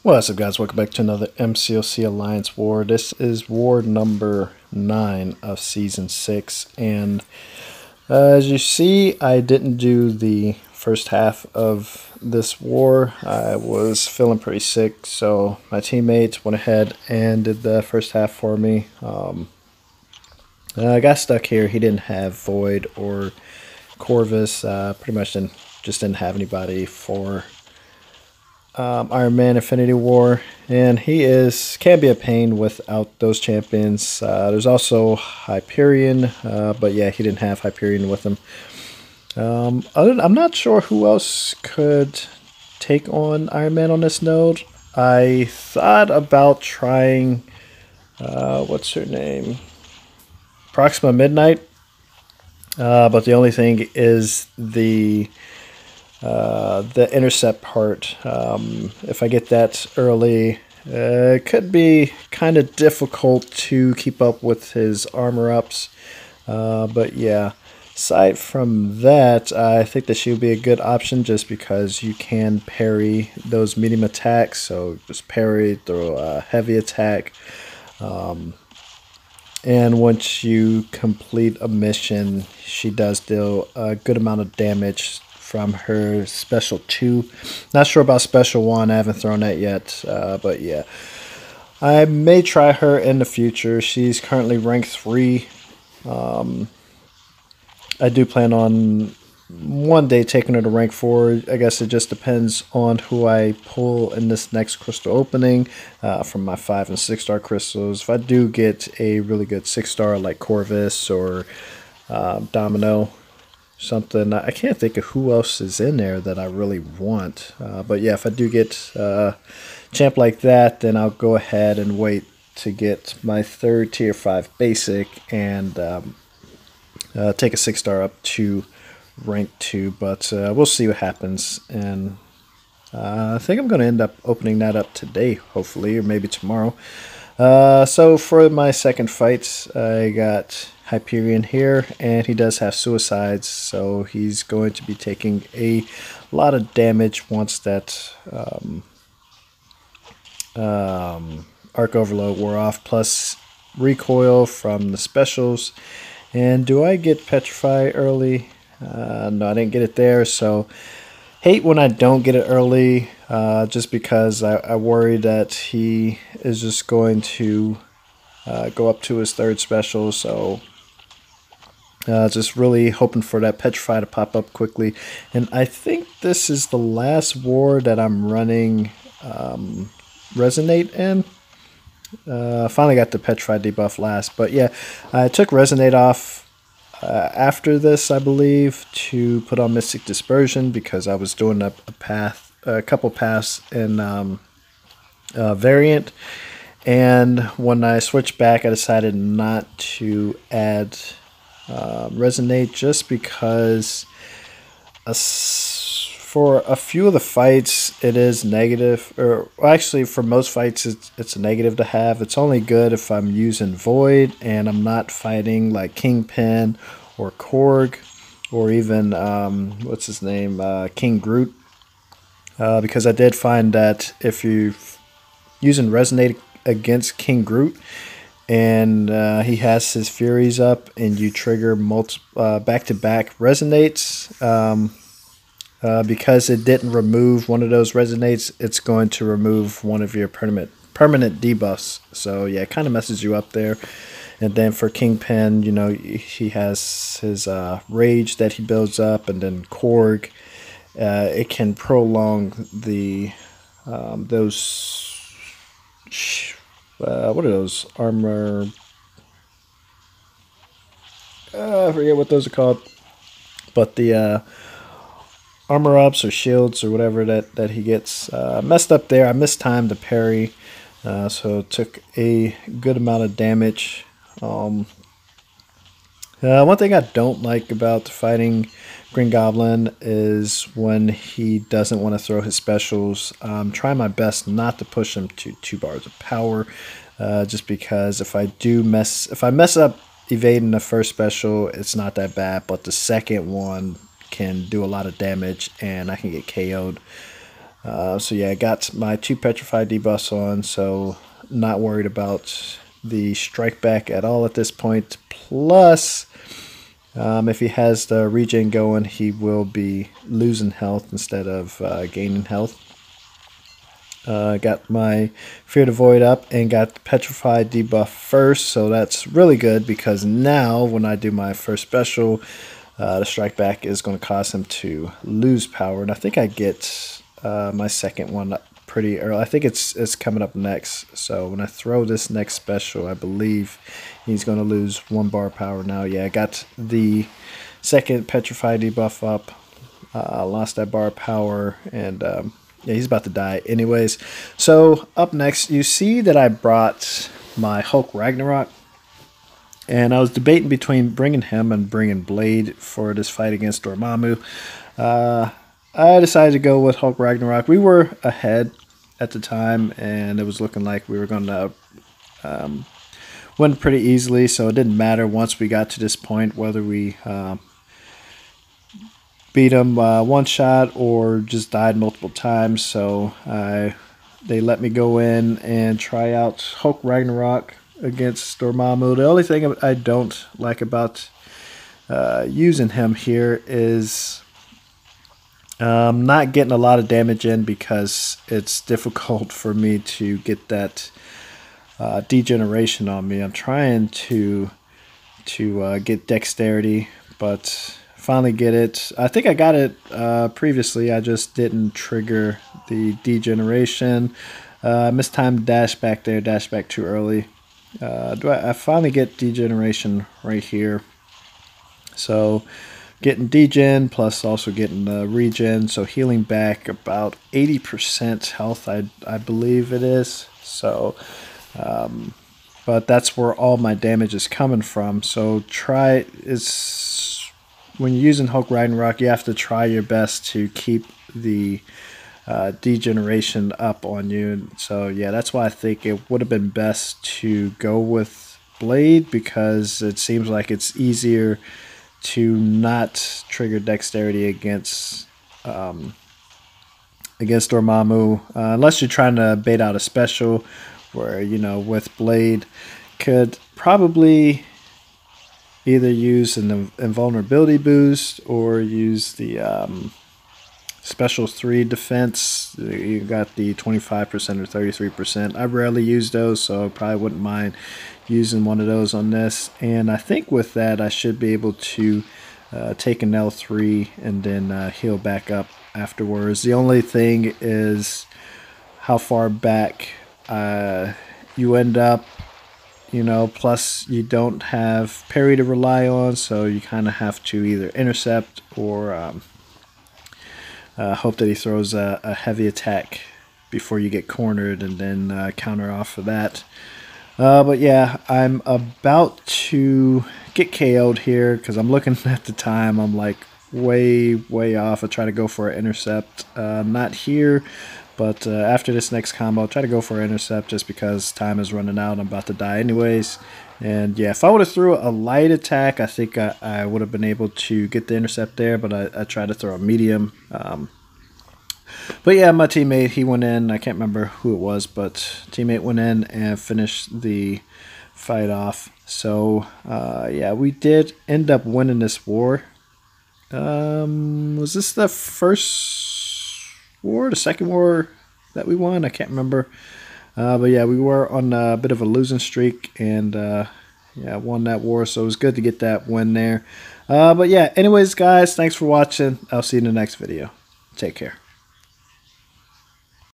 What's up, guys? Welcome back to another MCOC Alliance War. This is war number 9 of Season 6. And as you see, I didn't do the first half of this war. I was feeling pretty sick, so my teammates went ahead and did the first half for me. I got stuck here. He didn't have Void or Corvus. Pretty much didn't have anybody for Iron Man Infinity War, and he can be a pain without those champions. There's also Hyperion, but yeah, he didn't have Hyperion with him. I'm not sure who else could take on Iron Man on this node. I thought about trying, what's her name? Proxima Midnight, but the only thing is the intercept part. If I get that early, it could be kind of difficult to keep up with his armor ups. But yeah, aside from that, I think that she would be a good option just because you can parry those medium attacks. So just parry, throw a heavy attack. And once you complete a mission, she does deal a good amount of damage from her special 2. Not sure about special 1. I haven't thrown that yet, but yeah, I may try her in the future. She's currently rank 3. I do plan on one day taking her to rank 4. I guess it just depends on who I pull in this next crystal opening from my 5 and 6 star crystals. If I do get a really good 6 star like Corvus or Domino, something, I can't think of who else is in there that I really want, but yeah, if I do get a champ like that, then I'll go ahead and wait to get my 3rd tier 5 basic and take a 6 star up to rank 2, but we'll see what happens. And I think I'm going to end up opening that up today, hopefully, or maybe tomorrow. So for my second fight, I got Hyperion here, and he does have suicides, so he's going to be taking a lot of damage once that Arc Overload wore off, plus recoil from the specials. And do I get Petrify early? No, I didn't get it there, so hate when I don't get it early, just because I worry that he is just going to go up to his 3rd special, so just really hoping for that Petrify to pop up quickly. And I think this is the last war that I'm running Resonate in. Finally got the Petrify debuff last, but yeah, I took Resonate off after this, I believe, to put on Mystic Dispersion because I was doing a couple paths in Variant, and when I switched back, I decided not to add Resonate just because for a few of the fights it is negative, or actually for most fights it's a negative to have. It's only good if I'm using Void and I'm not fighting like Kingpin or Korg or even what's his name, King Groot, because I did find that if you're using Resonate against King Groot and he has his Furies up and you trigger back-to-back Resonates, because it didn't remove one of those Resonates, it's going to remove one of your permanent debuffs. So yeah, it kind of messes you up there. And then for Kingpin, you know, he has his Rage that he builds up, and then Korg, it can prolong the those what are those armor? I forget what those are called, but the armor ups or shields or whatever that he gets messed up there. I mistimed the parry, so it took a good amount of damage. One thing I don't like about fighting Green Goblin is when he doesn't want to throw his specials. Try my best not to push him to 2 bars of power, just because if I mess up evading the first special, it's not that bad, but the second one can do a lot of damage and I can get KO'd. So yeah, I got my 2 petrified debuffs on, so not worried about the strike back at all at this point. Plus, if he has the regen going, he will be losing health instead of gaining health. Got my Fear the Void up and got the Petrified debuff first, so that's really good because now when I do my first special, the strike back is going to cause him to lose power, and I think I get my second one up pretty early. I think it's coming up next, so when I throw this next special, I believe he's going to lose 1 bar power now. Yeah, I got the second Petrified debuff up, lost that bar power, and yeah, he's about to die anyways. So up next, you see that I brought my Hulk Ragnarok, and I was debating between bringing him and bringing Blade for this fight against Dormammu. I decided to go with Hulk Ragnarok. We were ahead at the time, and it was looking like we were going to win pretty easily, so it didn't matter once we got to this point whether we beat him one shot or just died multiple times. So they let me go in and try out Hulk Ragnarok against Dormammu. The only thing I don't like about using him here is not getting a lot of damage in because it's difficult for me to get that degeneration on me. I'm trying to get dexterity, but finally get it. I think I got it previously. I just didn't trigger the degeneration. Mistimed dash back there, dash back too early. I finally get degeneration right here. So getting degen plus also getting the regen. So healing back about 80% health, I believe it is. So, but that's where all my damage is coming from. So when you're using Hulk Ragnarok, you have to try your best to keep the degeneration up on you. So yeah, that's why I think it would have been best to go with Blade, because it seems like it's easier to not trigger dexterity against Dormammu, unless you're trying to bait out a special where, you know, with Blade could probably either use an invulnerability boost or use the special 3 defense. You got the 25% or 33%. I rarely use those, so I probably wouldn't mind using one of those on this. And I think with that, I should be able to take an L3 and then heal back up afterwards. The only thing is how far back you end up. You know, plus you don't have parry to rely on, so you kind of have to either intercept or hope that he throws a heavy attack before you get cornered and then counter off of that. But yeah, I'm about to get KO'd here because I'm looking at the time. I'm like way off. I try to go for an intercept. Not here. But after this next combo, I'll try to go for an intercept just because time is running out. I'm about to die anyways. And yeah, if I would have threw a light attack, I think I would have been able to get the intercept there. But I tried to throw a medium. But yeah, my teammate, he went in. I can't remember who it was, but teammate went in and finished the fight off. So yeah, we did end up winning this war. Was this the first war, the second war that we won? I can't remember. But yeah, we were on a bit of a losing streak, and yeah, won that war, so it was good to get that win there. But yeah, anyways, guys, thanks for watching. I'll see you in the next video. Take care.